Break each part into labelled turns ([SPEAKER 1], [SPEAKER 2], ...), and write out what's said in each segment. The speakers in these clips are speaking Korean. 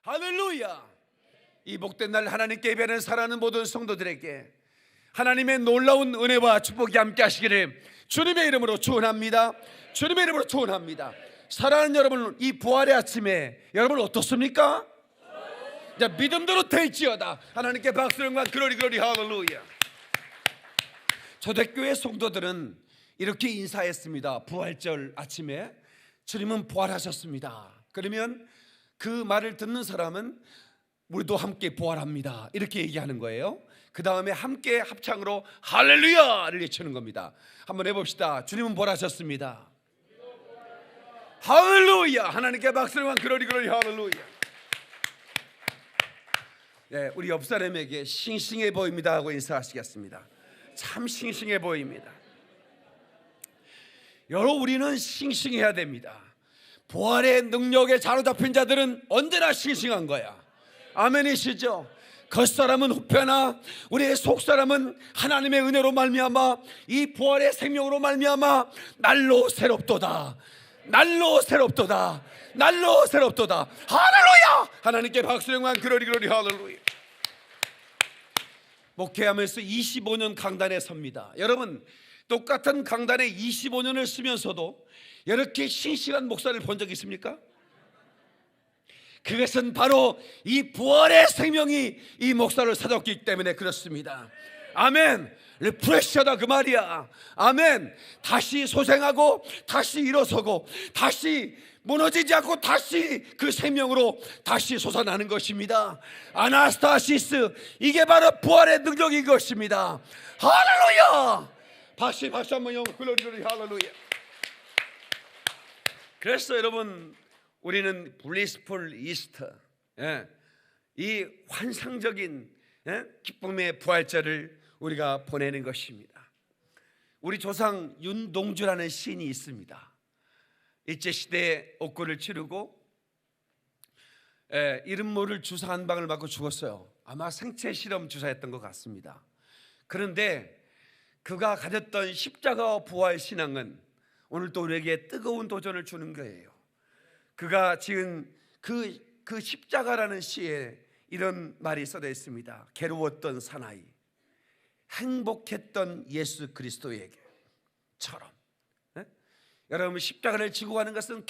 [SPEAKER 1] 할렐루야. 이 복된 날 하나님께 예배하는 사랑하는 모든 성도들에게 하나님의 놀라운 은혜와 축복이 함께 하시기를 주님의 이름으로 축원합니다. 주님의 이름으로 축원합니다. 사랑하는 여러분, 이 부활의 아침에 여러분 어떻습니까? 자, 믿음대로 될지어다. 하나님께 박수 영광 그러리 할렐루야. 초대교회 성도들은 이렇게 인사했습니다. 부활절 아침에 주님은 부활하셨습니다. 그러면 그 말을 듣는 사람은 우리도 함께 부활합니다 이렇게 얘기하는 거예요. 그 다음에 함께 합창으로 할렐루야를 외치는 겁니다. 한번 해봅시다. 주님은 부활하셨습니다. 할렐루야. 하나님께 박수를 그러리 할렐루야. 네, 우리 옆 사람에게 싱싱해 보입니다 하고 인사하시겠습니다. 참 싱싱해 보입니다. 여러분, 우리는 싱싱해야 됩니다. 부활의 능력에 사로잡힌 자들은 언제나 싱싱한 거야. 아멘이시죠? 겉사람은 후패나 우리의 속사람은 하나님의 은혜로 말미암아 이 부활의 생명으로 말미암아 날로 새롭도다. 날로 새롭도다. 날로 새롭도다. 할렐루야. 하나님께 박수 영광 그러리 할렐루야. 목회하면서 25년 강단에 섭니다. 여러분, 똑같은 강단에 25년을 쓰면서도 이렇게 싱싱한 목사를 본 적 있습니까? 그것은 바로 이 부활의 생명이 이 목사를 사줬기 때문에 그렇습니다. 아멘. 리프레시하다 그 말이야. 아멘. 다시 소생하고 다시 일어서고 다시 무너지지 않고 다시 그 생명으로 다시 솟아나는 것입니다. 아나스타시스, 이게 바로 부활의 능력인 것입니다. 할렐루야. 박수 한번 영어 글로리 할렐루야. 그래서 여러분, 우리는 블리스풀 이스터, 이 환상적인 기쁨의 부활절을 우리가 보내는 것입니다. 우리 조상 윤동주라는 시인이 있습니다. 일제시대에 옥고를 치르고 이름 모를 주사 한 방을 맞고 죽었어요. 아마 생체 실험 주사였던 것 같습니다. 그런데 그가 가졌던 십자가와 부활 신앙은 오늘 또 우리에게 뜨거운 도전을 주는 거예요. 그가 지은 그 십자가라는 시에 이런 말이 써져 있습니다. 괴로웠던 사나이, 행복했던 예수 그리스도에게처럼. 여러분, 십자가를 지고 가는 것은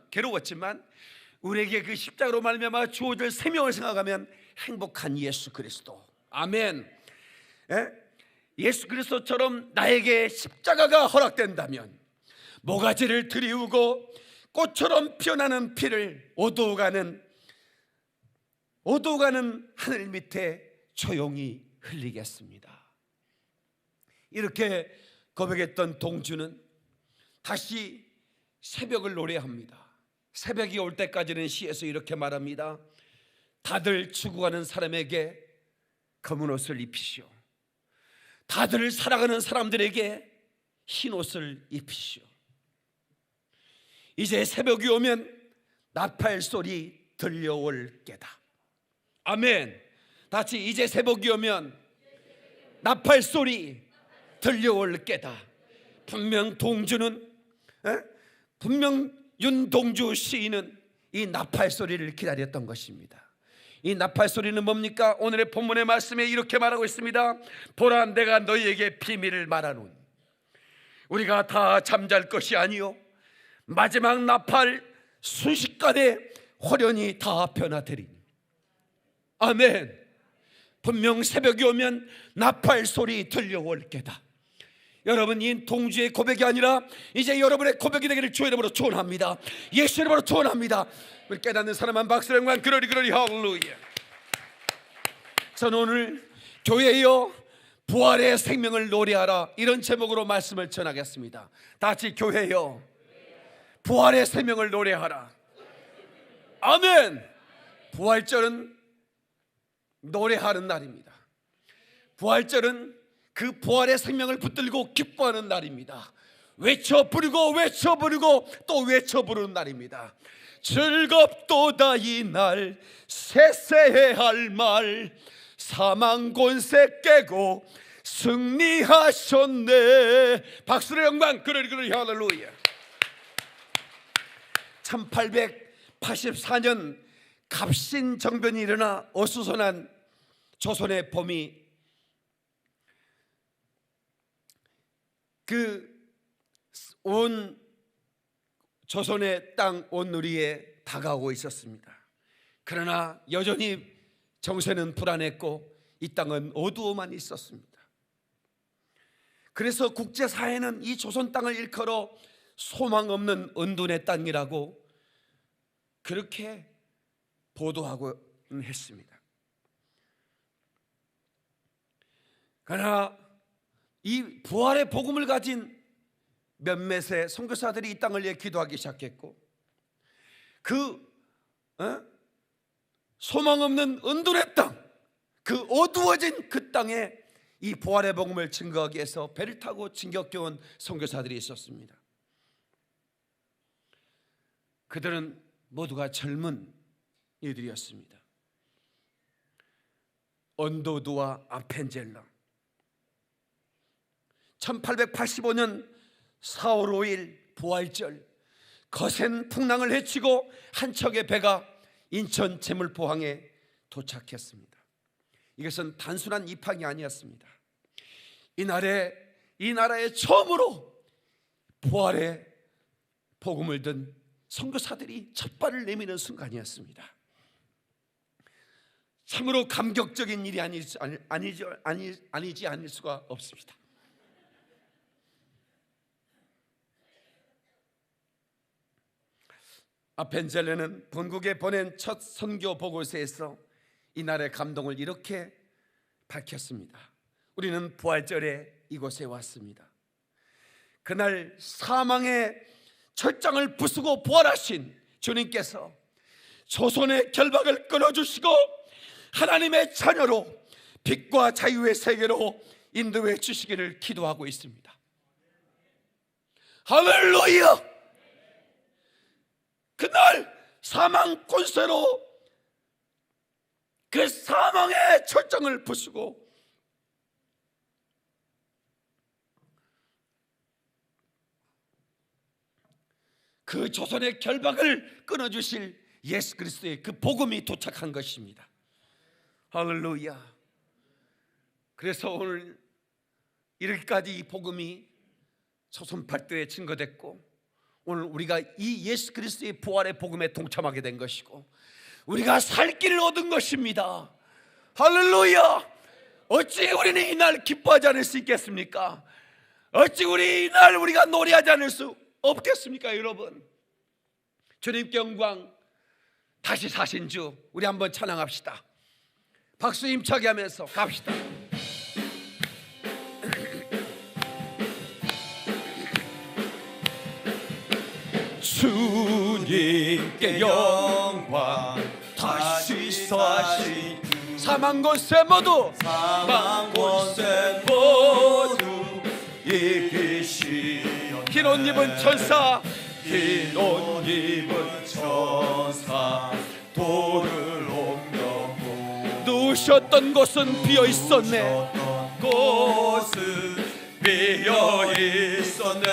[SPEAKER 1] 괴로웠지만 우리에게 그 십자가로 말미암아 주어질 생명을 생각하면 행복한 예수 그리스도. 아멘. 예수 그리스도처럼 나에게 십자가가 허락된다면 모가지를 들이우고 꽃처럼 피어나는 피를 오도가는 하늘 밑에 조용히 흘리겠습니다. 이렇게 고백했던 동주는 다시 새벽을 노래합니다. 새벽이 올 때까지는 시에서 이렇게 말합니다. 다들 죽어가는 사람에게 검은 옷을 입히시오. 다들 살아가는 사람들에게 흰 옷을 입히시오. 이제 새벽이 오면 나팔 소리 들려올 게다. 아멘. 다시 이제 새벽이 오면 나팔 소리 들려올 게다. 분명 윤동주 시인은 이 나팔 소리를 기다렸던 것입니다. 이 나팔 소리는 뭡니까? 오늘의 본문의 말씀에 이렇게 말하고 있습니다. 보라, 내가 너희에게 비밀을 말하노니 우리가 다 잠잘 것이 아니요 마지막 나팔 순식간에 호련히 다 변화되리니. 아멘. 분명 새벽이 오면 나팔 소리 들려올 게다. 여러분, 이 동주의 고백이 아니라 이제 여러분의 고백이 되기를 주의 이름으로 축원합니다. 예수 이름으로 축원합니다. 우리 깨닫는 사람 한 박수를 한번 그러리 할렐루야. 저는 오늘 교회여 부활의 생명을 노래하라, 이런 제목으로 말씀을 전하겠습니다. 다 같이 교회여 부활의 생명을 노래하라. 아멘. 부활절은 노래하는 날입니다. 부활절은 그 부활의 생명을 붙들고 기뻐하는 날입니다. 외쳐 부르고 또 외쳐 부르는 날입니다. 즐겁도다 이날 세세할 말, 사망 권세 깨고 승리하셨네. 박수의 영광 그러리 할렐루야. 1884년 갑신정변이 일어나 어수선한 조선의 범이 그 온 조선의 땅 온누리에 다가오고 있었습니다. 그러나 여전히 정세는 불안했고 이 땅은 어두워만 있었습니다. 그래서 국제사회는 이 조선 땅을 일컬어 소망 없는 은둔의 땅이라고 그렇게 보도하고 했습니다. 그러나 이 부활의 복음을 가진 몇몇의 선교사들이 이 땅을 위해 기도하기 시작했고, 그 소망 없는 은둔의 땅, 그 어두워진 그 땅에 이 부활의 복음을 증거하기 위해서 배를 타고 진격해 온 선교사들이 있었습니다. 그들은 모두가 젊은 이들이었습니다. 언도두와 아펜젤러. 1885년 4월 5일 부활절, 거센 풍랑을 헤치고 한 척의 배가 인천 제물포항에 도착했습니다. 이것은 단순한 입항이 아니었습니다. 이 나라에 처음으로 부활의 복음을 든 선교사들이 첫 발을 내미는 순간이었습니다. 참으로 감격적인 일이 아니지 않을 수가 없습니다. 아펜젤레는 본국에 보낸 첫 선교 보고서에서 이날의 감동을 이렇게 밝혔습니다. 우리는 부활절에 이곳에 왔습니다. 그날 사망의 철장을 부수고 부활하신 주님께서 조선의 결박을 끊어주시고 하나님의 자녀로 빛과 자유의 세계로 인도해 주시기를 기도하고 있습니다. 할렐루야! 그날 사망 권세로 그 사망의 철장을 부수고 그 조선의 결박을 끊어주실 예수 그리스도의 그 복음이 도착한 것입니다. 할렐루야. 그래서 오늘 이렇게까지 이 복음이 조선팔도에 증거됐고, 오늘 우리가 이 예수 그리스도의 부활의 복음에 동참하게 된 것이고 우리가 살 길을 얻은 것입니다. 할렐루야. 어찌 우리는 이날 기뻐하지 않을 수 있겠습니까? 어찌 이날 우리가 노래하지 않을 수 없겠습니까? 여러분, 주님께 영광. 다시 사신 주 우리 한번 찬양합시다. 박수 힘차게 하면서 갑시다.
[SPEAKER 2] 주님께 영광. 다시 사신
[SPEAKER 1] 사망 권세 모두
[SPEAKER 2] 이기시오.
[SPEAKER 1] 흰 옷 입은 천사,
[SPEAKER 2] 흰 옷 입은 천사 돌을 옮겼고
[SPEAKER 1] 누우셨던 곳은 비어 있었네.
[SPEAKER 2] 곳은 비어 있었네.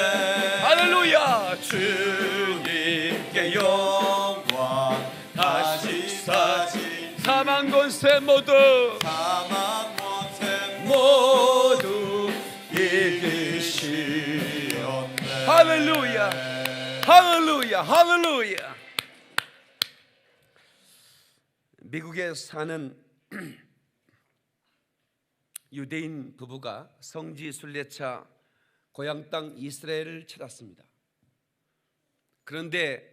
[SPEAKER 1] 할렐루야.
[SPEAKER 2] 주님께 영광. 다시 사신
[SPEAKER 1] 사망 권세 모두
[SPEAKER 2] 사망 권세 모두 이기시었네.
[SPEAKER 1] 할렐루야. 할렐루야. 할렐루야. 미국에 사는 유대인 부부가 성지 순례차 고향 땅 이스라엘을 찾았습니다. 그런데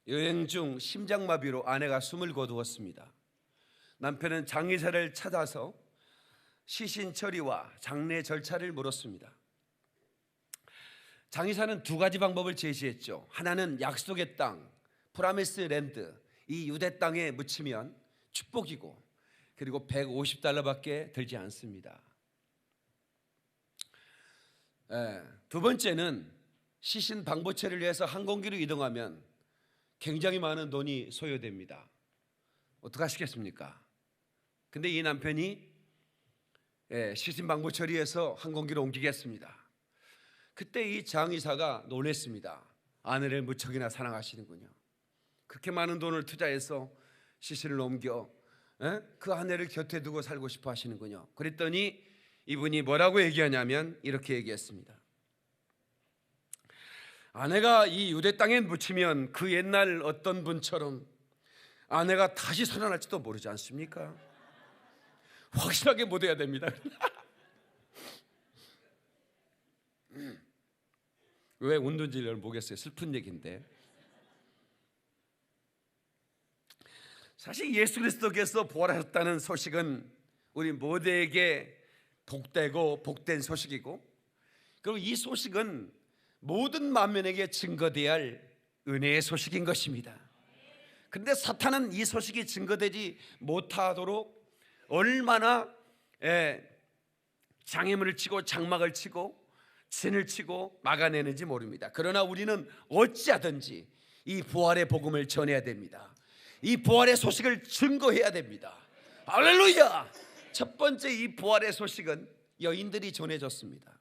[SPEAKER 1] 여행 중 심장마비로 아내가 숨을 거두었습니다. 남편은 장의사를 찾아서 시신 처리와 장례 절차를 물었습니다. 장의사는 두 가지 방법을 제시했죠. 하나는 약속의 땅, 프라미스 랜드, 이 유대 땅에 묻히면 축복이고, 그리고 $150밖에 들지 않습니다. 두 번째는 시신 방부체를 위해서 항공기로 이동하면 굉장히 많은 돈이 소요됩니다. 어떡하시겠습니까? 근데 이 남편이 시신 방부 처리해서 항공기로 옮기겠습니다. 그때 이 장의사가 놀랐습니다. 아내를 무척이나 사랑하시는군요. 그렇게 많은 돈을 투자해서 시신을 옮겨 그 아내를 곁에 두고 살고 싶어 하시는군요. 그랬더니 이분이 뭐라고 얘기하냐면 이렇게 얘기했습니다. 아내가 이 유대 땅에 묻히면 그 옛날 어떤 분처럼 아내가 다시 살아날지도 모르지 않습니까? 확실하게 못 해야 됩니다. 왜 웃는지를 모르겠어요. 슬픈 얘기인데. 사실 예수 그리스도께서 부활하셨다는 소식은 우리 모두에게 복되고 복된 소식이고, 그리고 이 소식은 모든 만민에게 증거되어야 할 은혜의 소식인 것입니다. 그런데 사탄은 이 소식이 증거되지 못하도록 얼마나 장애물을 치고 장막을 치고 진을 치고 막아내는지 모릅니다. 그러나 우리는 어찌하든지 이 부활의 복음을 전해야 됩니다. 이 부활의 소식을 증거해야 됩니다. 할렐루야! 첫 번째 이 부활의 소식은 여인들이 전해줬습니다.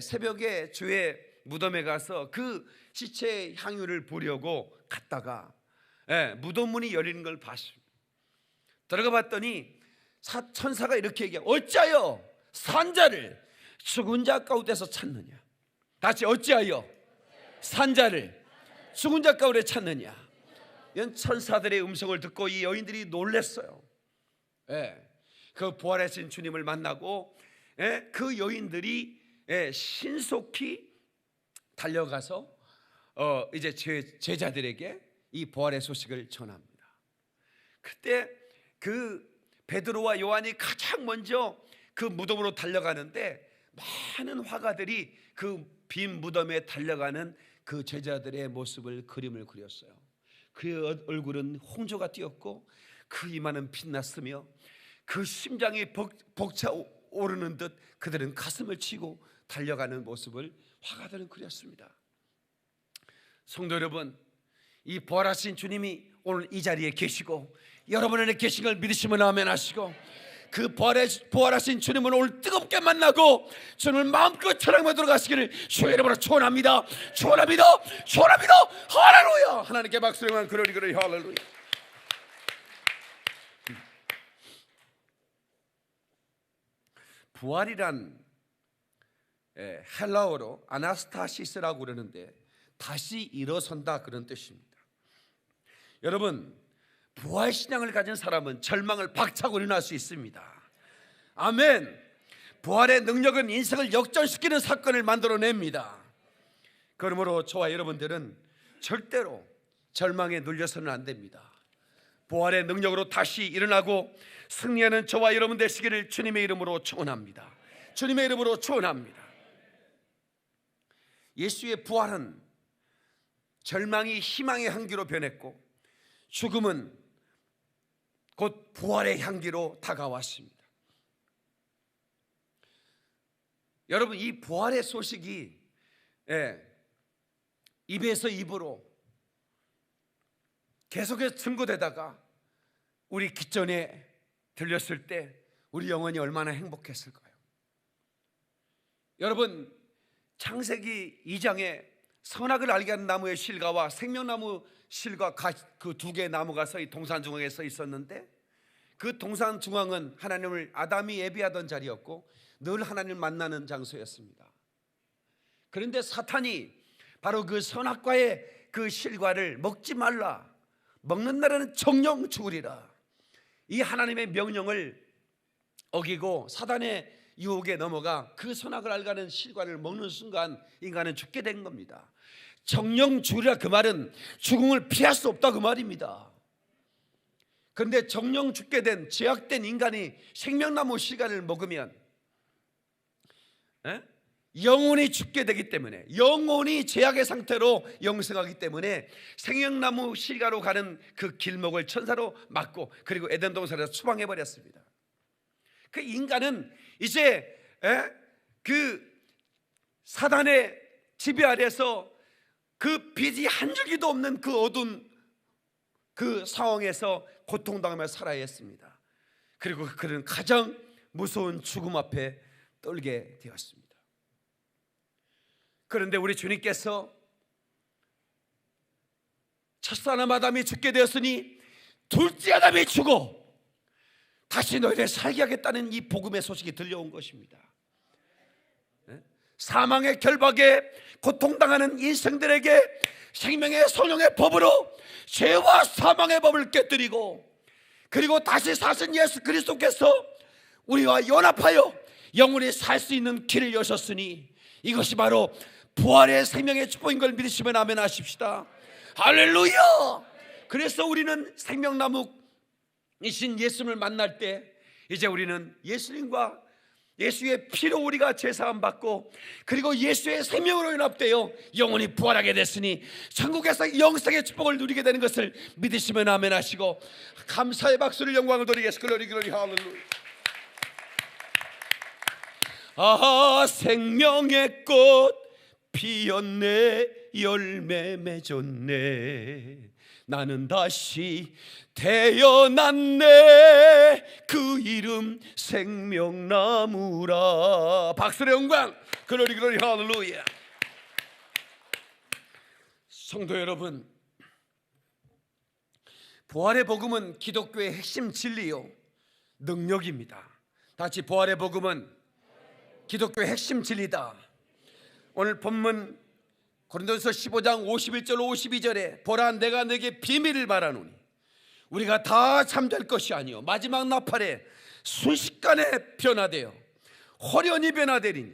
[SPEAKER 1] 새벽에 주의 무덤에 가서 그 시체의 향유를 보려고 갔다가 무덤 문이 열리는 걸 봤습니다. 들어가 봤더니 천사가 이렇게 얘기해요. 어찌하여 산자를 죽은 자 가운데서 찾느냐. 다시 어찌하여 산자를 죽은 자 가운데 찾느냐. 이런 천사들의 음성을 듣고 이 여인들이 놀랐어요. 그 부활하신 주님을 만나고 그 여인들이 신속히 달려가서 이제 제자들에게 이 부활의 소식을 전합니다. 그때 그 베드로와 요한이 가장 먼저 그 무덤으로 달려가는데 많은 화가들이 그 빈 무덤에 달려가는 그 제자들의 모습을 그림을 그렸어요. 그의 얼굴은 홍조가 띄었고 그 이마는 빛났으며 그 심장이 벅차오르는 듯 그들은 가슴을 치고 달려가는 모습을 화가들은 그렸습니다. 성도 여러분, 이 부활하신 주님이 오늘 이 자리에 계시고 여러분 안에 계신 걸 믿으시면 아멘 하시고, 그 부활하신 주님을 오늘 뜨겁게 만나고 주님을 마음껏 사랑하며 들어가시기를 주의 이름으로 축원합니다. 축원합니다. 축원합니다. 할렐루야. 하나님께 박수를 그러리 할렐루야. 부활이란 헬라어로 아나스타시스라고 그러는데 다시 일어선다 그런 뜻입니다. 여러분, 부활신앙을 가진 사람은 절망을 박차고 일어날 수 있습니다. 아멘. 부활의 능력은 인생을 역전시키는 사건을 만들어냅니다. 그러므로 저와 여러분들은 절대로 절망에 눌려서는 안 됩니다. 부활의 능력으로 다시 일어나고 승리하는 저와 여러분 되시기를 주님의 이름으로 축원합니다. 주님의 이름으로 축원합니다. 예수의 부활은 절망이 희망의 향기로 변했고 죽음은 곧 부활의 향기로 다가왔습니다. 여러분, 이 부활의 소식이 입에서 입으로 계속해서 증거되다가 우리 기전에 들렸을 때 우리 영혼이 얼마나 행복했을까요? 여러분, 창세기 2장에 선악을 알게 하는 나무의 실과와 생명나무 실과 그 두 개의 나무가 동산 중앙에 서 있었는데, 그 동산 중앙은 하나님을 아담이 예비하던 자리였고 늘 하나님을 만나는 장소였습니다. 그런데 사탄이 바로 그 선악과의 그 실과를 먹지 말라, 먹는 날에는 정령 죽으리라, 이 하나님의 명령을 어기고 사단의 유혹에 넘어가 그 선악을 알가는 실과를 먹는 순간 인간은 죽게 된 겁니다. 정령 죽으리라 그 말은 죽음을 피할 수 없다 그 말입니다. 그런데 정령 죽게 된 제약된 인간이 생명나무 실과를 먹으면 영혼이 죽게 되기 때문에, 영혼이 제약의 상태로 영생하기 때문에 생명나무 실과로 가는 그 길목을 천사로 막고 그리고 에덴 동산에서 추방해 버렸습니다. 그 인간은 이제 그 사단의 지배 아래서 그 빛이 한 줄기도 없는 그 어두운 그 상황에서 고통당하며 살아야 했습니다. 그리고 그는 가장 무서운 죽음 앞에 떨게 되었습니다. 그런데 우리 주님께서 첫사람 아담이 죽게 되었으니 둘째 아담이 죽어 다시 너희를 살게 하겠다는 이 복음의 소식이 들려온 것입니다. 사망의 결박에 고통당하는 인생들에게 생명의 성령의 법으로 죄와 사망의 법을 깨뜨리고, 그리고 다시 사신 예수 그리스도께서 우리와 연합하여 영원히 살 수 있는 길을 여셨으니 이것이 바로 부활의 생명의 축복인 걸 믿으시면 아멘 하십시다. 할렐루야. 그래서 우리는 생명나무이신 예수님을 만날 때 이제 우리는 예수님과 예수의 피로 우리가 제사함 받고, 그리고 예수의 생명으로 연합되어 영원히 부활하게 됐으니 천국에서 영생의 축복을 누리게 되는 것을 믿으시면 아멘 하시고, 감사의 박수를 영광을 돌리겠습니다. 글로리 글로리 할렐루야. 아, 생명의 꽃 피었네, 열매 맺었네, 나는 다시 태어났네, 그 이름 생명나무라. 박수의 영광, 글로리 글로리 할렐루야. 성도 여러분, 부활의 복음은 기독교의 핵심 진리요 능력입니다. 다시, 부활의 복음은 기독교의 핵심 진리다. 오늘 본문 고린도서 15장 51절 52절에 보라, 내가 네게 비밀을 말하노니 우리가 다 잠잘 것이 아니요 마지막 나팔에 순식간에 변화되어 호련히 변화되리니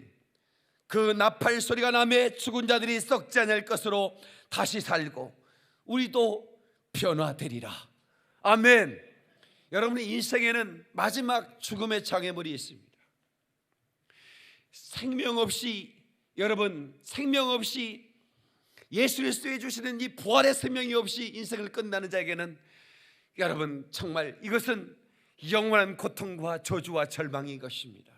[SPEAKER 1] 그 나팔 소리가 나매 죽은 자들이 썩지 않을 것으로 다시 살고 우리도 변화되리라. 아멘. 여러분의 인생에는 마지막 죽음의 장애물이 있습니다. 생명 없이, 여러분, 생명 없이 예수 그리스도에 주시는 이 부활의 생명이 없이 인생을 끝나는 자에게는 여러분 정말 이것은 영원한 고통과 저주와 절망인 것입니다.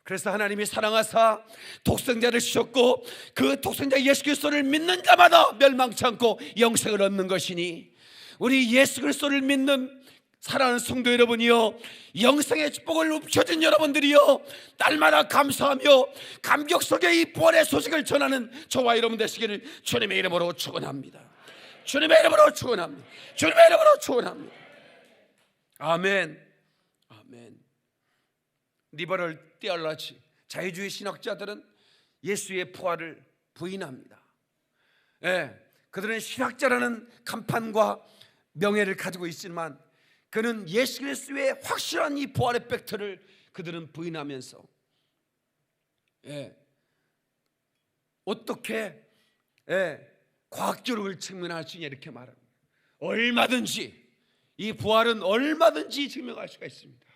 [SPEAKER 1] 그래서 하나님이 사랑하사 독생자를 주셨고 그 독생자 예수 그리스도를 믿는 자마다 멸망치 않고 영생을 얻는 것이니, 우리 예수 그리스도를 믿는 사랑하는 성도 여러분이요, 영생의 축복을 움켜쥔 여러분들이요, 날마다 감사하며 감격 속에 이 부활의 소식을 전하는 저와 여러분 되시기를 주님의 이름으로 축원합니다. 주님의 이름으로 축원합니다. 주님의 이름으로 축원합니다. 아멘. 아멘. 리버럴 띠얼러지, 자유주의 신학자들은 예수의 부활을 부인합니다. 그들은 신학자라는 간판과 명예를 가지고 있지만 그는 예수 그리스도의 확실한 이 부활의 팩트를 그들은 부인하면서 어떻게 과학적으로 측면할 수 있냐 이렇게 말합니다. 얼마든지 이 부활은 얼마든지 증명할 수가 있습니다.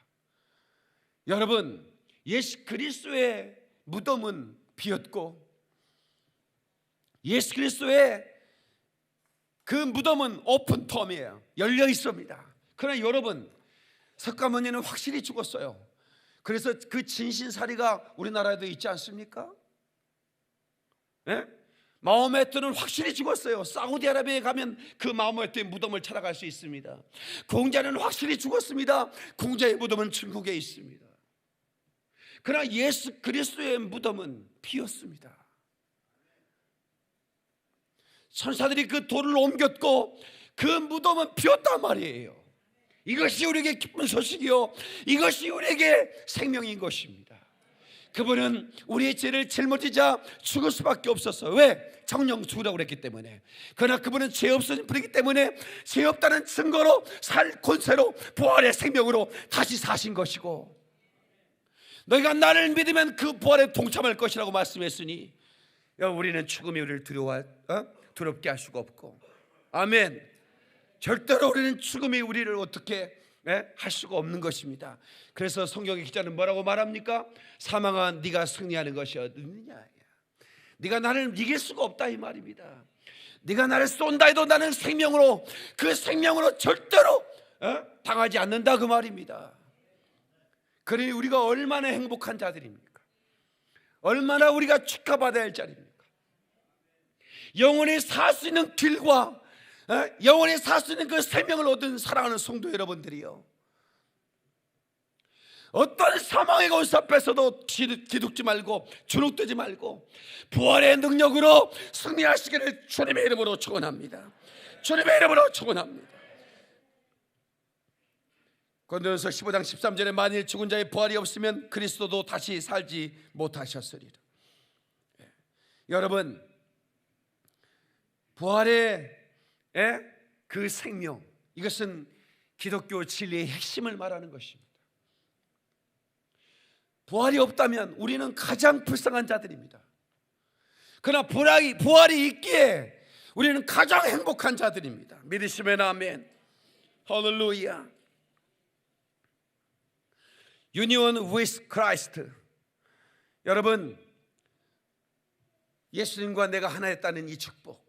[SPEAKER 1] 여러분, 예수 그리스도의 무덤은 비었고 예수 그리스도의 그 무덤은 오픈텀이에요. 열려 있습니다. 그러나 여러분, 석가모니는 확실히 죽었어요. 그래서 그 진신사리가 우리나라에도 있지 않습니까? 마호메트는 확실히 죽었어요. 사우디아라비아에 가면 그 마호메트의 무덤을 찾아갈 수 있습니다. 공자는 확실히 죽었습니다. 공자의 무덤은 중국에 있습니다. 그러나 예수 그리스도의 무덤은 비었습니다. 천사들이 그 돌을 옮겼고 그 무덤은 비었단 말이에요. 이것이 우리에게 기쁜 소식이요, 이것이 우리에게 생명인 것입니다. 그분은 우리의 죄를 짊어지자 죽을 수밖에 없었어요. 왜? 정령 죽으라고 그랬기 때문에. 그러나 그분은 죄 없으신 분이기 때문에 죄 없다는 증거로 살 권세로 부활의 생명으로 다시 사신 것이고, 너희가 나를 믿으면 그 부활에 동참할 것이라고 말씀했으니 우리는 죽음이 우리를 두렵게 할 수가 없고, 아멘. 절대로 우리는 죽음이 우리를 어떻게 할 수가 없는 것입니다. 그래서 성경의 기자는 뭐라고 말합니까? 사망아, 네가 승리하는 것이 어디느냐, 네가 나를 이길 수가 없다 이 말입니다. 네가 나를 쏜다 해도 나는 생명으로, 그 생명으로 절대로 당하지 않는다 그 말입니다. 그러니 우리가 얼마나 행복한 자들입니까? 얼마나 우리가 축하받아야 할 자리입니까? 영원히 살 수 있는 길과 영원히 살 수 있는 그 생명을 얻은 사랑하는 성도 여러분들이요, 어떤 사망의 권세 앞에서도 기죽지 말고 주눅들지 말고 부활의 능력으로 승리하시기를 주님의 이름으로 축원합니다. 주님의 이름으로 축원합니다. 고린도전서 15장 13절에 만일 죽은 자의 부활이 없으면 그리스도도 다시 살지 못하셨으리라. 여러분, 부활의 그 생명, 이것은 기독교 진리의 핵심을 말하는 것입니다. 부활이 없다면 우리는 가장 불쌍한 자들입니다. 그러나 부활이 있기에 우리는 가장 행복한 자들입니다. 믿으시면 아멘. 할렐루야. Union with Christ. 여러분, 예수님과 내가 하나였다는 이 축복,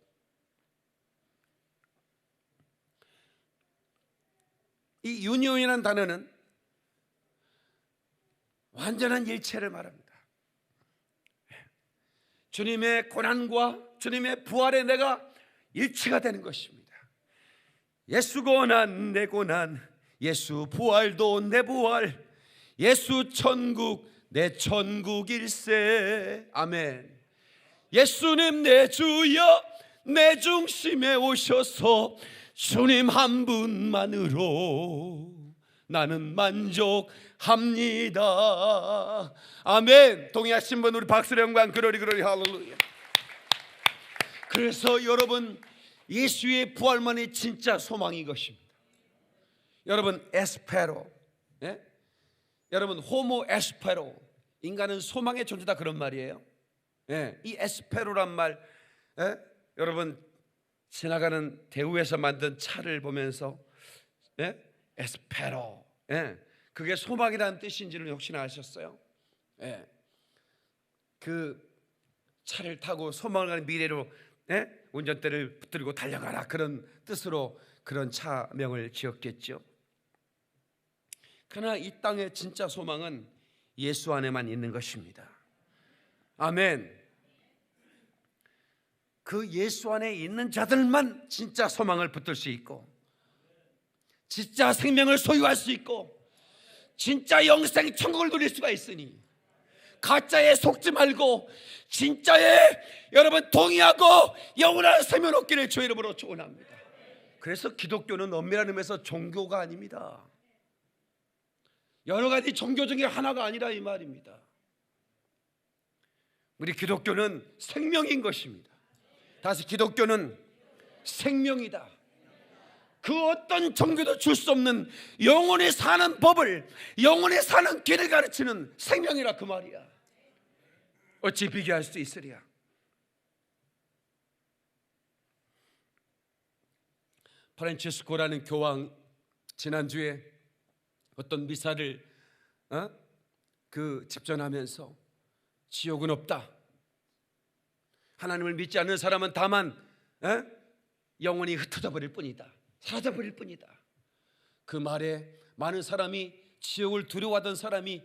[SPEAKER 1] 이 유니온이라는 단어는 완전한 일체를 말합니다. 주님의 고난과 주님의 부활에 내가 일치가 되는 것입니다. 예수 고난 내 고난, 예수 부활도 내 부활, 예수 천국 내 천국일세. 아멘. 예수님 내 주여 내 중심에 오셔서 주님 한 분만으로 나는 만족합니다. 아멘. 동의하신 분 우리 박수로 영광 그러리 할렐루야. 그래서 여러분, 예수의 부활만이 진짜 소망인 것입니다. 여러분, 에스페로, 여러분, 호모 에스페로, 인간은 소망의 존재다, 그런 말이에요. 이 에스페로란 말, 여러분, 지나가는 대우에서 만든 차를 보면서 에스페로, 그게 소망이라는 뜻인지를 혹시나 아셨어요? 그 차를 타고 소망을 가는 미래로 운전대를 붙들고 달려가라, 그런 뜻으로 그런 차명을 지었겠죠. 그러나 이 땅의 진짜 소망은 예수 안에만 있는 것입니다. 아멘. 그 예수 안에 있는 자들만 진짜 소망을 붙들 수 있고, 진짜 생명을 소유할 수 있고, 진짜 영생 천국을 누릴 수가 있으니, 가짜에 속지 말고 진짜에 여러분 동의하고 영원한 생명 얻기를 주의 이름으로 축원합니다. 그래서 기독교는 엄밀한 의미에서 종교가 아닙니다. 여러 가지 종교 중에 하나가 아니라 이 말입니다. 우리 기독교는 생명인 것입니다. 다시, 기독교는 생명이다. 그 어떤 종교도 줄 수 없는 영원히 사는 법을, 영원히 사는 길을 가르치는 생명이라 그 말이야. 어찌 비교할 수 있으랴. 프란치스코라는 교황, 지난주에 어떤 미사를 집전하면서 지옥은 없다, 하나님을 믿지 않는 사람은 다만 영원히 흩어져 버릴 뿐이다, 사라져 버릴 뿐이다, 그 말에 많은 사람이, 지옥을 두려워하던 사람이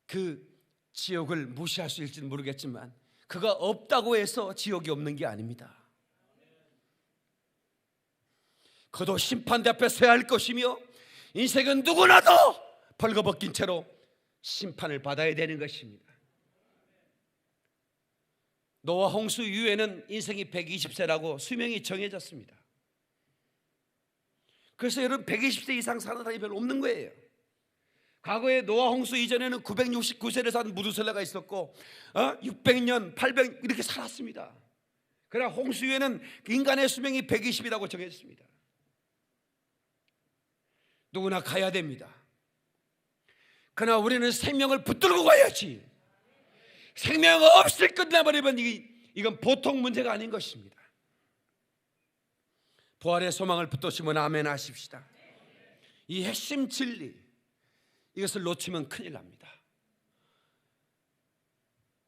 [SPEAKER 1] 그 지옥을 무시할 수 있을지는 모르겠지만, 그가 없다고 해서 지옥이 없는 게 아닙니다. 그도 심판대 앞에 서야 할 것이며, 인생은 누구나도 벌거벗긴 채로 심판을 받아야 되는 것입니다. 노아 홍수 이후에는 인생이 120세라고 수명이 정해졌습니다. 그래서 여러분, 120세 이상 사는 사람이 별로 없는 거예요. 과거에 노아 홍수 이전에는 969세를 산 무두셀라가 있었고 600년, 800 이렇게 살았습니다. 그러나 홍수 이후에는 인간의 수명이 120이라고 정했습니다. 누구나 가야 됩니다. 그러나 우리는 생명을 붙들고 가야지. 생명 없이 끝나버리면 이건 보통 문제가 아닌 것입니다. 부활의 소망을 붙드시면 아멘 하십시다. 이 핵심 진리, 이것을 놓치면 큰일 납니다.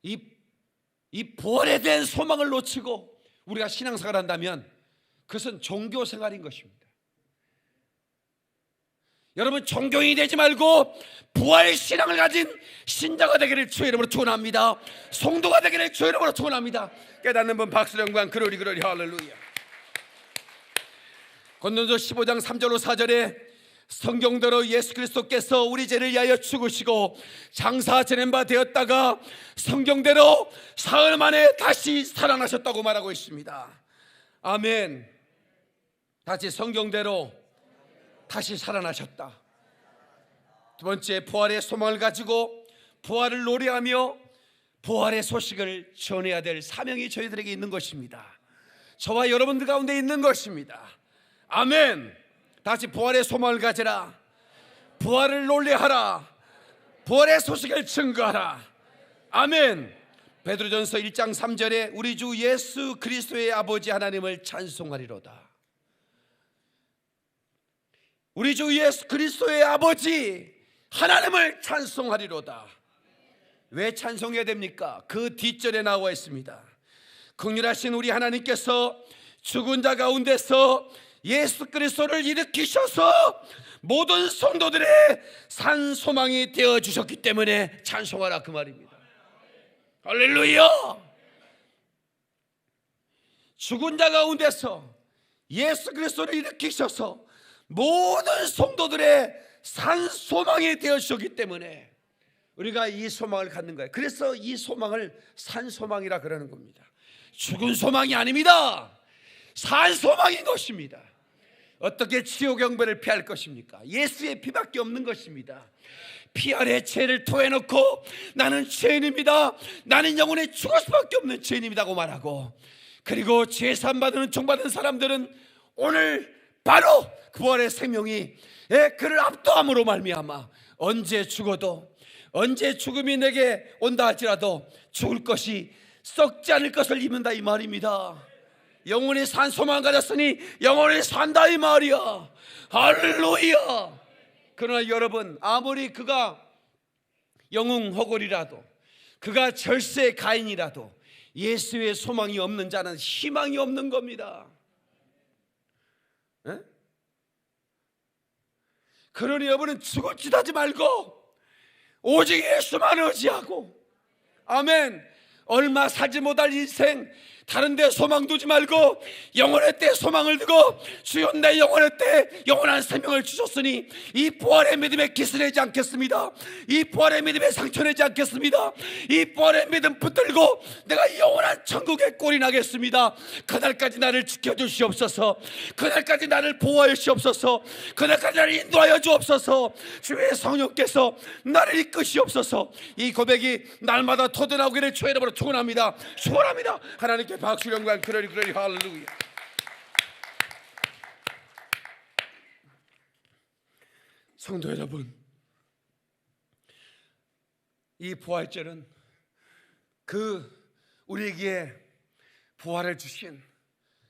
[SPEAKER 1] 이 부활에 대한 소망을 놓치고 우리가 신앙생활을 한다면 그것은 종교생활인 것입니다. 여러분, 종교인이 되지 말고 부활 신앙을 가진 신자가 되기를 주의 이름으로 축원합니다. 성도가 되기를 주의 이름으로 축원합니다. 깨닫는 분 박수 영광 그러리 할렐루야. 고린도전서 15장 3절로 4절에 성경대로 예수 그리스도께서 우리 죄를 위하여 죽으시고 장사 지낸 바 되었다가 성경대로 사흘 만에 다시 살아나셨다고 말하고 있습니다. 아멘. 다시, 성경대로 다시 살아나셨다. 두 번째, 부활의 소망을 가지고 부활을 노래하며 부활의 소식을 전해야 될 사명이 저희들에게 있는 것입니다. 저와 여러분들 가운데 있는 것입니다. 아멘. 다시 부활의 소망을 가져라. 부활을 노래하라. 부활의 소식을 증거하라. 아멘. 베드로전서 1장 3절에 우리 주 예수 그리스도의 아버지 하나님을 찬송하리로다. 우리 주 예수 그리스도의 아버지 하나님을 찬송하리로다. 왜 찬송해야 됩니까? 그 뒷절에 나와 있습니다. 긍휼하신 우리 하나님께서 죽은 자 가운데서 예수 그리스도를 일으키셔서 모든 성도들의 산 소망이 되어 주셨기 때문에 찬송하라, 그 말입니다. 할렐루야. 죽은 자 가운데서 예수 그리스도를 일으키셔서 모든 성도들의 산 소망이 되어 주셨기 때문에 우리가 이 소망을 갖는 거예요. 그래서 이 소망을 산 소망이라 그러는 겁니다. 죽은 소망이 아닙니다. 산 소망인 것입니다. 어떻게 지옥경배를 피할 것입니까? 예수의 피밖에 없는 것입니다. 피 아래 죄를 토해놓고 나는 죄인입니다, 나는 영원히 죽을 수밖에 없는 죄인입니다고 말하고, 그리고 죄사함 받은 은총 받은 사람들은 오늘 바로 그 부활의 생명이 그를 압도함으로 말미암아 언제 죽어도, 언제 죽음이 내게 온다 할지라도 죽을 것이 썩지 않을 것을 입는다, 이 말입니다. 영원히 산 소망 가졌으니 영원히 산다, 이 말이야. 할렐루야. 그러나 여러분, 아무리 그가 영웅허골이라도, 그가 절세 가인이라도 예수의 소망이 없는 자는 희망이 없는 겁니다. 에? 그러니 여러분은 죽을 짓 하지 말고 오직 예수만 의지하고, 아멘, 얼마 살지 못할 인생 다른 데 소망 두지 말고 영원의 때 소망을 두고, 주여 내 영원의 때 영원한 생명을 주셨으니 이 부활의 믿음에 기스내지 않겠습니다. 이 부활의 믿음에 상처내지 않겠습니다. 이 부활의 믿음 붙들고 내가 영원한 천국에 꼴이 나겠습니다. 그날까지 나를 지켜주시옵소서. 그날까지 나를 보호하여 주옵소서. 그날까지 나를 인도하여 주옵소서. 주의 성령께서 나를 이끄시옵소서. 이 고백이 날마다 터져나오기를 주의 이름으로 축원합니다. 축원합니다. 하나님께 박수 영광 그러리 할렐루야. 성도 여러분, 이 부활절은 그 우리에게 부활을 주신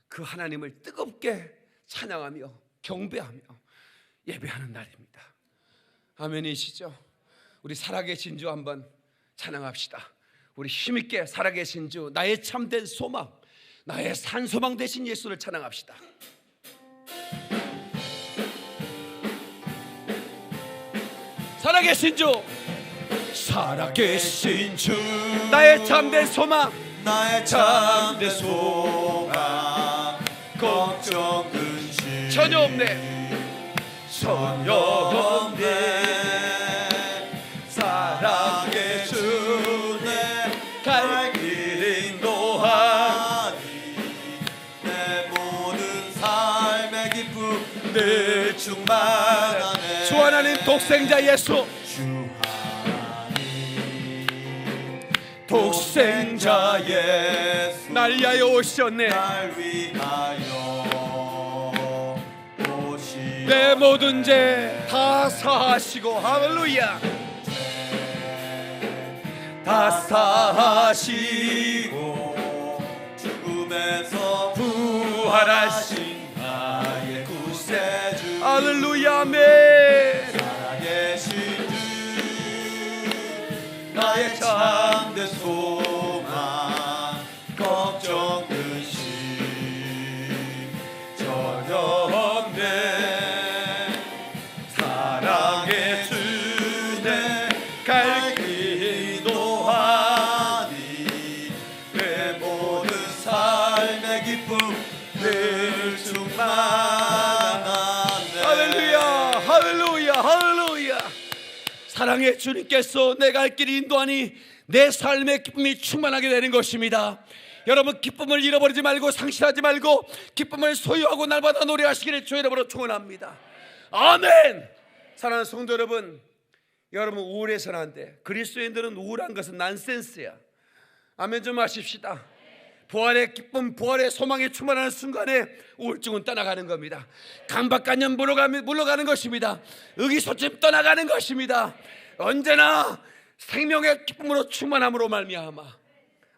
[SPEAKER 1] 그 하나님을 뜨겁게 찬양하며 경배하며 예배하는 날입니다. 아멘이시죠? 우리 살아계신 주 한번 찬양합시다. 우리 힘있게 살아계신 주, 나의 참된 소망, 나의 산 소망 되신 예수를 찬양합시다. 살아계신 주,
[SPEAKER 2] 살아계신 주,
[SPEAKER 1] 나의 참된 소망,
[SPEAKER 2] 나의 참된 소망, 걱정 근심
[SPEAKER 1] 전혀 없네,
[SPEAKER 2] 전혀 없네. 사랑의 주내 갈 길 인도하니, 내 모든 삶의 기쁨 늘 충만하네.
[SPEAKER 1] 주 하나님 독생자 예수,
[SPEAKER 2] 주 하나님 독생자 예수,
[SPEAKER 1] 날 위하여 오셨네.
[SPEAKER 2] 날 위하여 오시네.
[SPEAKER 1] 내 모든 죄 다 사하시고, 할렐루야,
[SPEAKER 2] 다 사하시고 죽음에서 부활하신 나의 구세주,
[SPEAKER 1] 할렐루야, 아멘.
[SPEAKER 2] 살아계신 주, 나의 참된 소망, 걱정 근심 전혀 없네. 사랑의 주내 갈 길 인도하니, 내 모든 삶의 기쁨 늘 충만하네.
[SPEAKER 1] 할렐루야, 할렐루야, 할렐루야. 사랑의 주님께서 내 갈 길 인도하니 내 삶의 기쁨이 충만하게 되는 것입니다. 여러분, 기쁨을 잃어버리지 말고 상실하지 말고 기쁨을 소유하고 날마다 노래하시기를 주의 이름으로 축원합니다. 아멘. 사랑하는 성도 여러분, 여러분 우울해서는 안 돼. 그리스도인들은 우울한 것은 난센스야. 아멘 좀 하십시다. 부활의 기쁨, 부활의 소망에 충만하는 순간에 우울증은 떠나가는 겁니다. 강박관념 물러가는 것입니다. 의기소침 떠나가는 것입니다. 언제나 생명의 기쁨으로 충만함으로 말미암아,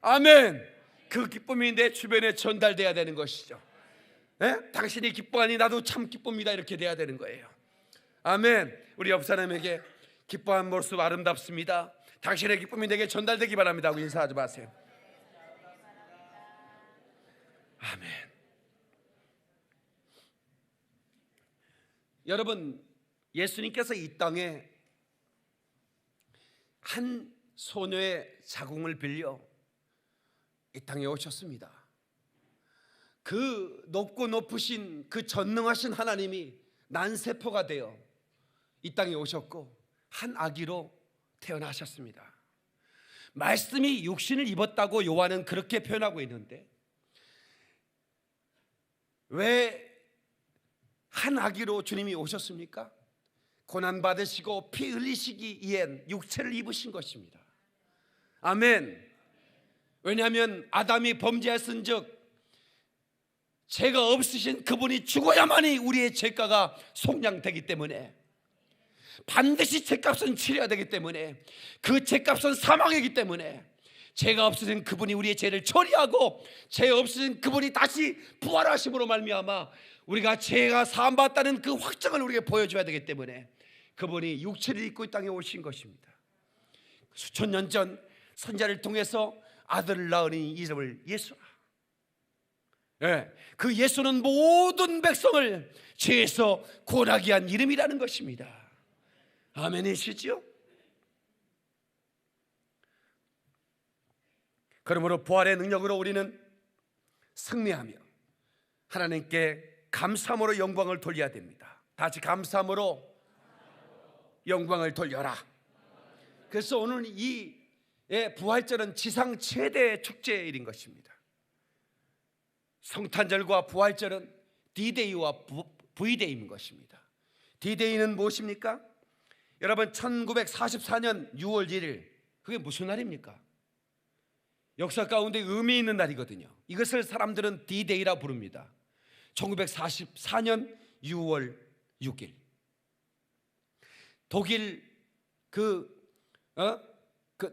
[SPEAKER 1] 아멘, 그 기쁨이 내 주변에 전달돼야 되는 것이죠. 당신이 기뻐하니 나도 참 기쁩니다, 이렇게 돼야 되는 거예요. 아멘. 우리 옆 사람에게 기뻐한 모습 아름답습니다, 당신의 기쁨이 내게 전달되기 바랍니다 하고 인사하지 마세요. 아멘. 여러분, 예수님께서 이 땅에 한 소녀의 자궁을 빌려 이 땅에 오셨습니다. 그 높고 높으신 그 전능하신 하나님이 난세포가 되어 이 땅에 오셨고 한 아기로 태어나셨습니다. 말씀이 육신을 입었다고 요한은 그렇게 표현하고 있는데, 왜 한 아기로 주님이 오셨습니까? 고난받으시고 피 흘리시기 위한 육체를 입으신 것입니다. 아멘. 왜냐하면 아담이 범죄했은즉 죄가 없으신 그분이 죽어야만이 우리의 죄가가 속량되기 때문에, 반드시 죄값은 치러야 되기 때문에, 그 죄값은 사망이기 때문에 죄가 없으신 그분이 우리의 죄를 처리하고 죄 없으신 그분이 다시 부활하심으로 말미암아 우리가 죄가 사함받았다는 그 확증을 우리에게 보여줘야 되기 때문에 그분이 육체를 입고 이 땅에 오신 것입니다. 수천 년 전 선자를 통해서 아들을 낳으니 이름을 예수라. 그 예수는 모든 백성을 죄에서 구원하게 한 이름이라는 것입니다. 아멘이시죠? 그러므로 부활의 능력으로 우리는 승리하며 하나님께 감사함으로 영광을 돌려야 됩니다. 다시 감사함으로 영광을 돌려라. 그래서 오늘 이 부활절은 지상 최대의 축제일인 것입니다. 성탄절과 부활절은 D-Day와 V-Day인 것입니다. D-Day는 무엇입니까? 여러분, 1944년 6월 1일, 그게 무슨 날입니까? 역사 가운데 의미 있는 날이거든요. 이것을 사람들은 D-Day라 부릅니다. 1944년 6월 6일 독일 그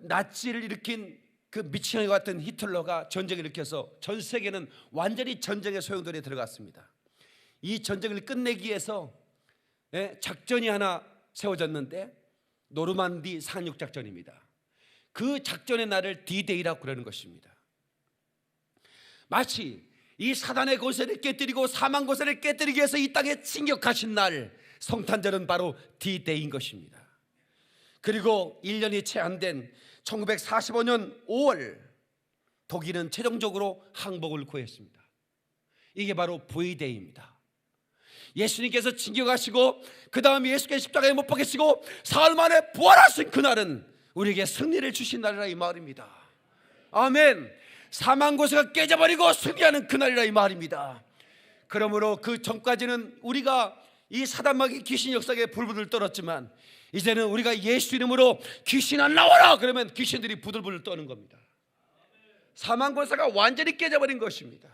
[SPEAKER 1] 나치를 일으킨 그 미친놈 같은 히틀러가 전쟁을 일으켜서 전 세계는 완전히 전쟁의 소용돌이에 들어갔습니다. 이 전쟁을 끝내기 위해서 작전이 하나 세워졌는데 노르만디 상륙 작전입니다. 그 작전의 날을 D-Day라고 그러는 것입니다. 마치 이 사단의 권세를 깨뜨리고 사망 권세를 깨뜨리기 위해서 이 땅에 진격하신 날, 성탄절은 바로 D-Day인 것입니다. 그리고 1년이 채 안 된 1945년 5월 독일은 최종적으로 항복을 구했습니다. 이게 바로 V-Day입니다. 예수님께서 진격하시고 그 다음에 예수께서 십자가에 못 박히시고 사흘 만에 부활하신 그날은 우리에게 승리를 주신 날이라 이 말입니다. 아멘. 사망 권세가 깨져버리고 승리하는 그날이라 이 말입니다. 그러므로 그 전까지는 우리가 이 사단마귀 귀신 역사에 불부들 떨었지만 이제는 우리가 예수 이름으로 귀신 안 나와라 그러면 귀신들이 부들부들 떠는 겁니다. 사망 권세가 완전히 깨져버린 것입니다.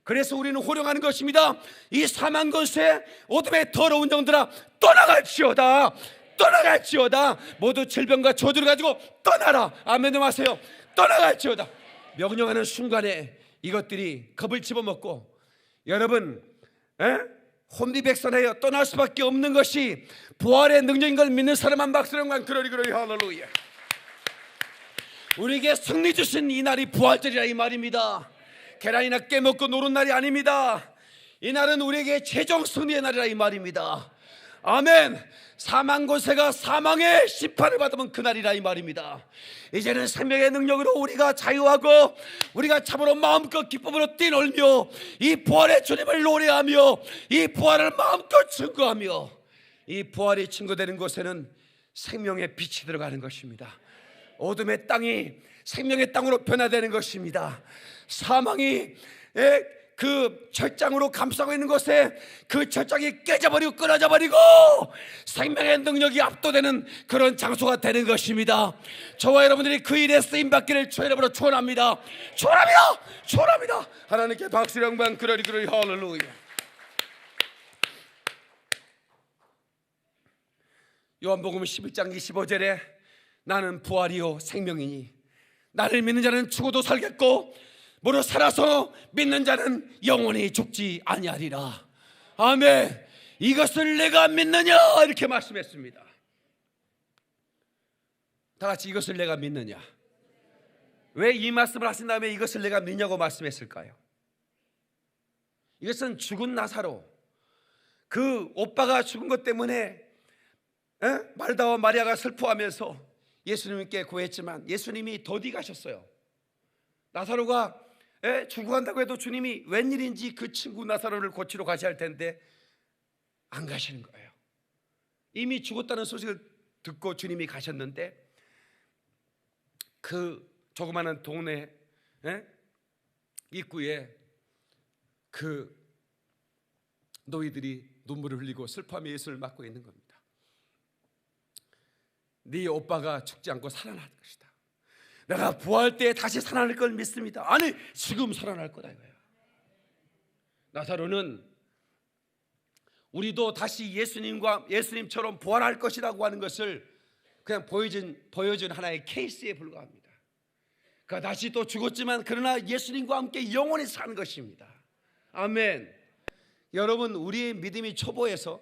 [SPEAKER 1] 그래서 우리는 호령하는 것입니다. 이 사망 권세, 어둠의 더러운 영들아 떠나갈지어다, 떠나갈지어다. 모두 질병과 저주를 가지고 떠나라. 아멘 좀 하세요. 떠나갈지어다. 명령하는 순간에 이것들이 겁을 집어먹고, 여러분 혼비백산하여 떠날 수밖에 없는 것이 부활의 능력인 걸 믿는 사람만 박수령만 그러리 할렐루야. 우리에게 승리 주신 이 날이 부활절이라 이 말입니다. 계란이나 깨먹고 노는 날이 아닙니다. 이 날은 우리에게 최종 승리의 날이라 이 말입니다. 아멘. 사망 권세가 사망의 심판을 받으면 그날이라 이 말입니다. 이제는 생명의 능력으로 우리가 자유하고 우리가 참으로 마음껏 기쁨으로 뛰놀며 이 부활의 주님을 노래하며 이 부활을 마음껏 증거하며 이 부활이 증거되는 곳에는 생명의 빛이 들어가는 것입니다. 어둠의 땅이 생명의 땅으로 변화되는 것입니다. 사망이 그 철장으로 감싸고 있는 곳에 그 철장이 깨져버리고 끊어져 버리고 생명의 능력이 압도되는 그런 장소가 되는 것입니다. 저와 여러분들이 그 일에 쓰임받기를 주의 이름으로 축원합니다. 축원합니다. 축원합니다. 하나님께 박수 영광 그러리 할렐루야. 요한복음 11장 25절에 나는 부활이요 생명이니 나를 믿는 자는 죽어도 살겠고 무릇 살아서 믿는 자는 영원히 죽지 아니하리라. 아멘. 이것을 내가 믿느냐 이렇게 말씀했습니다. 다 같이 이것을 내가 믿느냐. 왜 이 말씀을 하신 다음에 이것을 내가 믿냐고 말씀했을까요? 이것은 죽은 나사로, 그 오빠가 죽은 것 때문에 말다와 마리아가 슬퍼하면서 예수님께 구했지만 예수님이 더디 가셨어요. 나사로가 죽어간다고 해도 주님이 웬일인지 그 친구 나사로를 고치러 가셔야 할 텐데 안 가시는 거예요. 이미 죽었다는 소식을 듣고 주님이 가셨는데 그 조그마한 동네 입구에 그 노이들이 눈물을 흘리고 슬퍼하며 예수를 맞고 있는 겁니다. 네 오빠가 죽지 않고 살아날 것이다. 내가 부활 때 다시 살아날 걸 믿습니다. 아니 지금 살아날 거다 이거야. 나사로는 우리도 다시 예수님처럼 부활할 것이라고 하는 것을 그냥 보여준 하나의 케이스에 불과합니다. 그가 다시 또 죽었지만 그러나 예수님과 함께 영원히 사는 것입니다. 아멘. 여러분 우리의 믿음이 초보해서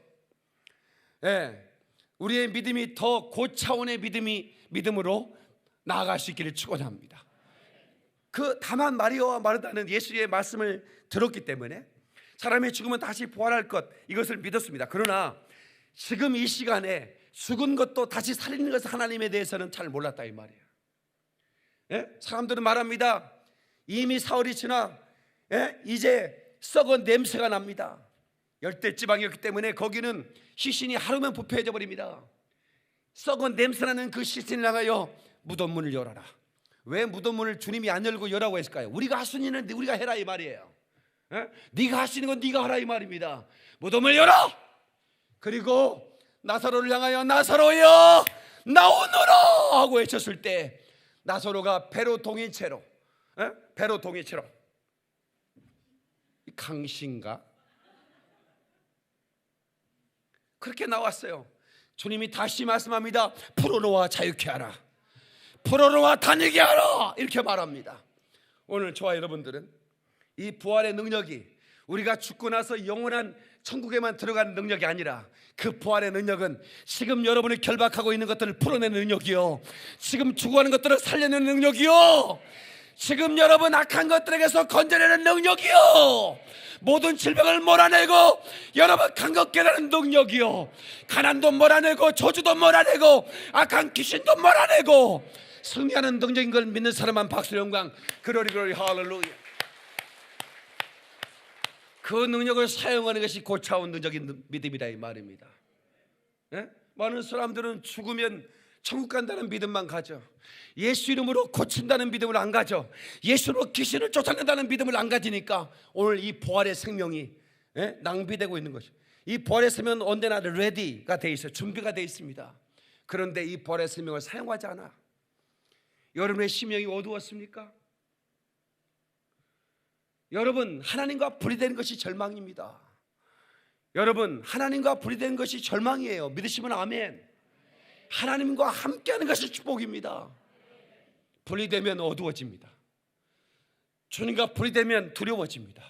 [SPEAKER 1] 우리의 믿음이 더 고차원의 믿음으로 나아갈 수 있기를 축원합니다. 그 다만 마리아와 마르다는 예수의 말씀을 들었기 때문에 사람이 죽으면 다시 부활할 것 이것을 믿었습니다. 그러나 지금 이 시간에 죽은 것도 다시 살리는 것을 하나님에 대해서는 잘 몰랐다 이 말이에요. 사람들은 말합니다. 이미 사흘이 지나 이제 썩은 냄새가 납니다. 열대지방이었기 때문에 거기는 시신이 하루면 부패해져 버립니다. 썩은 냄새나는 그 시신을 향하여 무덤문을 열어라. 왜 무덤문을 주님이 안 열고 열라고 했을까요? 우리가 할 수 있는 우리가 해라 이 말이에요. 네가 할 수 있는 건 네가 하라 이 말입니다. 무덤을 열어. 그리고 나사로를 향하여 나사로여 나오너라 하고 외쳤을 때 나사로가 배로 동인 채로 강신가 그렇게 나왔어요. 주님이 다시 말씀합니다. 풀어놓아 자유케 하라. 풀어놓아 다니게 하라 이렇게 말합니다. 오늘 저와 여러분들은 이 부활의 능력이 우리가 죽고 나서 영원한 천국에만 들어가는 능력이 아니라 그 부활의 능력은 지금 여러분이 결박하고 있는 것들을 풀어내는 능력이요, 지금 죽어가는 것들을 살려내는 능력이요, 지금 여러분 악한 것들에게서 건져내는 능력이요, 모든 질병을 몰아내고 여러분 감격케 하는 능력이요, 가난도 몰아내고 저주도 몰아내고 악한 귀신도 몰아내고 승리하는 능력인 걸 믿는 사람만 박수 영광 그러리 할렐루야. 그 능력을 사용하는 것이 고차원 능력인 믿음이다 이 말입니다. 많은 사람들은 죽으면 천국 간다는 믿음만 가져. 예수 이름으로 고친다는 믿음을 안 가져. 예수로 귀신을 쫓아낸다는 믿음을 안 가지니까 오늘 이 부활의 생명이 낭비되고 있는 것이. 이 부활의 생명은 언제나 레디가 돼 있어요. 준비가 돼 있습니다. 그런데 이 부활의 생명을 사용하지 않아. 여러분의 심령이 어두웠습니까? 여러분 하나님과 분리되는 것이 절망입니다. 여러분 하나님과 분리되는 것이 절망이에요. 믿으시면 아멘. 하나님과 함께하는 것이 축복입니다. 분리되면 어두워집니다. 주님과 분리되면 두려워집니다.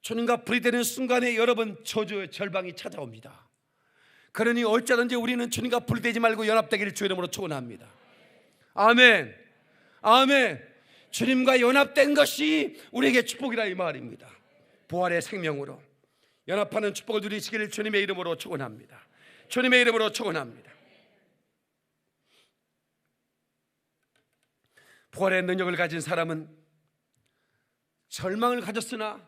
[SPEAKER 1] 주님과 분리되는 순간에 여러분 저주의 절망이 찾아옵니다. 그러니 어찌하든지 우리는 주님과 분리되지 말고 연합되기를 주의 이름으로 축원합니다. 아멘. 아멘. 주님과 연합된 것이 우리에게 축복이라 이 말입니다. 부활의 생명으로 연합하는 축복을 누리시기를 주님의 이름으로 축원합니다. 주님의 이름으로 축원합니다. 부활의 능력을 가진 사람은 절망을 가졌으나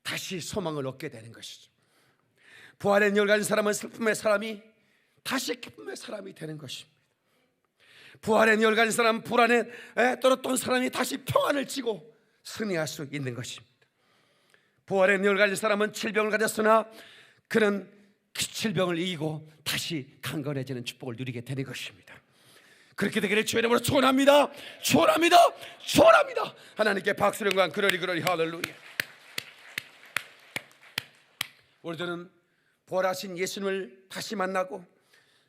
[SPEAKER 1] 다시 소망을 얻게 되는 것이죠. 부활의 능력을 가진 사람은 슬픔의 사람이 다시 기쁨의 사람이 되는 것입니다. 부활의 능력을 가진 사람은 불안에 떨었던 사람이 다시 평안을 지고 승리할 수 있는 것입니다. 부활의 능력을 가진 사람은 질병을 가졌으나 그는 그 질병을 이기고 다시 강건해지는 축복을 누리게 되는 것입니다. 그렇게 되기를 주의 이름으로 축원합니다. 축원합니다. 축원합니다. 하나님께 박수를 영광 그러리 할렐루야. 우리들은 부활하신 예수님을 다시 만나고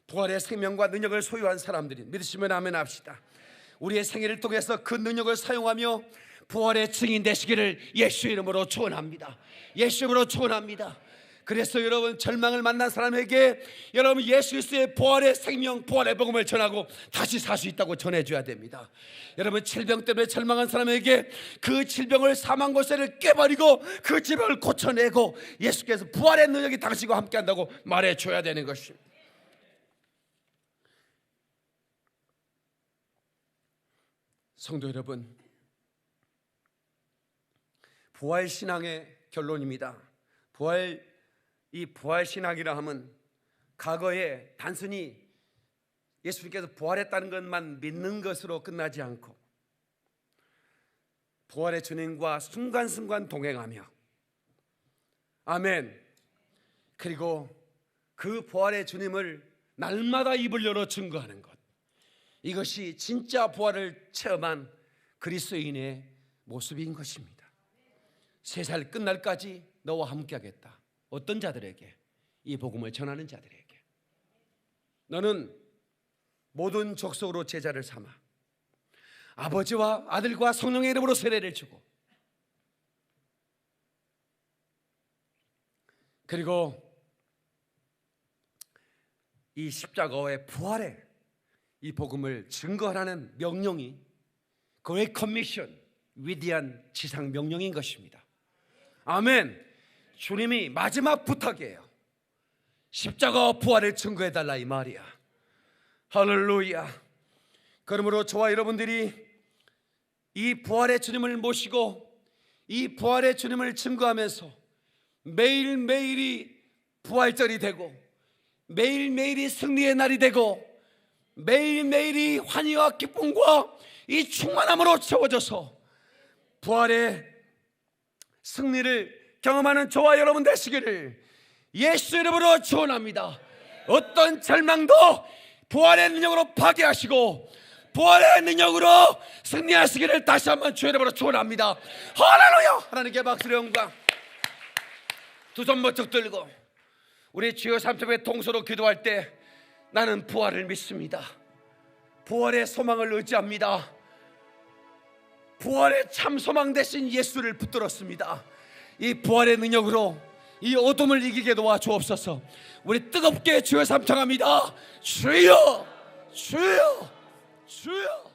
[SPEAKER 1] 부활의 생명과 능력을 소유한 사람들이 믿으시면 아멘 합시다. 우리의 생애를 통해서 그 능력을 사용하며 부활의 증인 되시기를 예수 이름으로 축원합니다. 예수 이름으로 축원합니다. 그래서 여러분 절망을 만난 사람에게 여러분 예수 그리스도의 부활의 생명, 부활의 복음을 전하고 다시 살 수 있다고 전해줘야 됩니다. 여러분 질병 때문에 절망한 사람에게 그 질병을 사망 권세를 깨버리고 그 질병을 고쳐내고 예수께서 부활의 능력이 당신과 함께한다고 말해줘야 되는 것입니다. 성도 여러분, 부활신앙의 결론입니다. 이 부활신앙이라 하면 과거에 단순히 예수님께서 부활했다는 것만 믿는 것으로 끝나지 않고 부활의 주님과 순간순간 동행하며 아멘, 그리고 그 부활의 주님을 날마다 입을 열어 증거하는 것, 이것이 진짜 부활을 체험한 그리스도인의 모습인 것입니다. 세살 끝날까지 너와 함께하겠다. 어떤 자들에게? 이 복음을 전하는 자들에게. 너는 모든 족속으로 제자를 삼아 아버지와 아들과 성령의 이름으로 세례를 주고 그리고 이 십자가의 부활의 이 복음을 증거하라는 명령이 그의 커미션, 위대한 지상 명령인 것입니다. 아멘. 주님이 마지막 부탁이에요. 십자가와 부활을 증거해달라 이 말이야. 할렐루야. 그러므로 저와 여러분들이 이 부활의 주님을 모시고 이 부활의 주님을 증거하면서 매일매일이 부활절이 되고 매일매일이 승리의 날이 되고 매일매일이 환희와 기쁨과 이 충만함으로 채워져서 부활의 승리를 경험하는 저와 여러분 되시기를 예수 이름으로 축원합니다. 어떤 절망도 부활의 능력으로 파괴하시고 부활의 능력으로 승리하시기를 다시 한번 주의 이름으로 축원합니다. 할렐루야. 하나님께 박수를 영광. 두 손 번쩍 들고 우리 주여 삼천의 동서로 기도할 때 나는 부활을 믿습니다. 부활의 소망을 의지합니다. 부활의 참 소망 되신 예수를 붙들었습니다. 이 부활의 능력으로 이 어둠을 이기게 도와주옵소서. 우리 뜨겁게 주여 삼창합니다. 주여, 주여, 주여.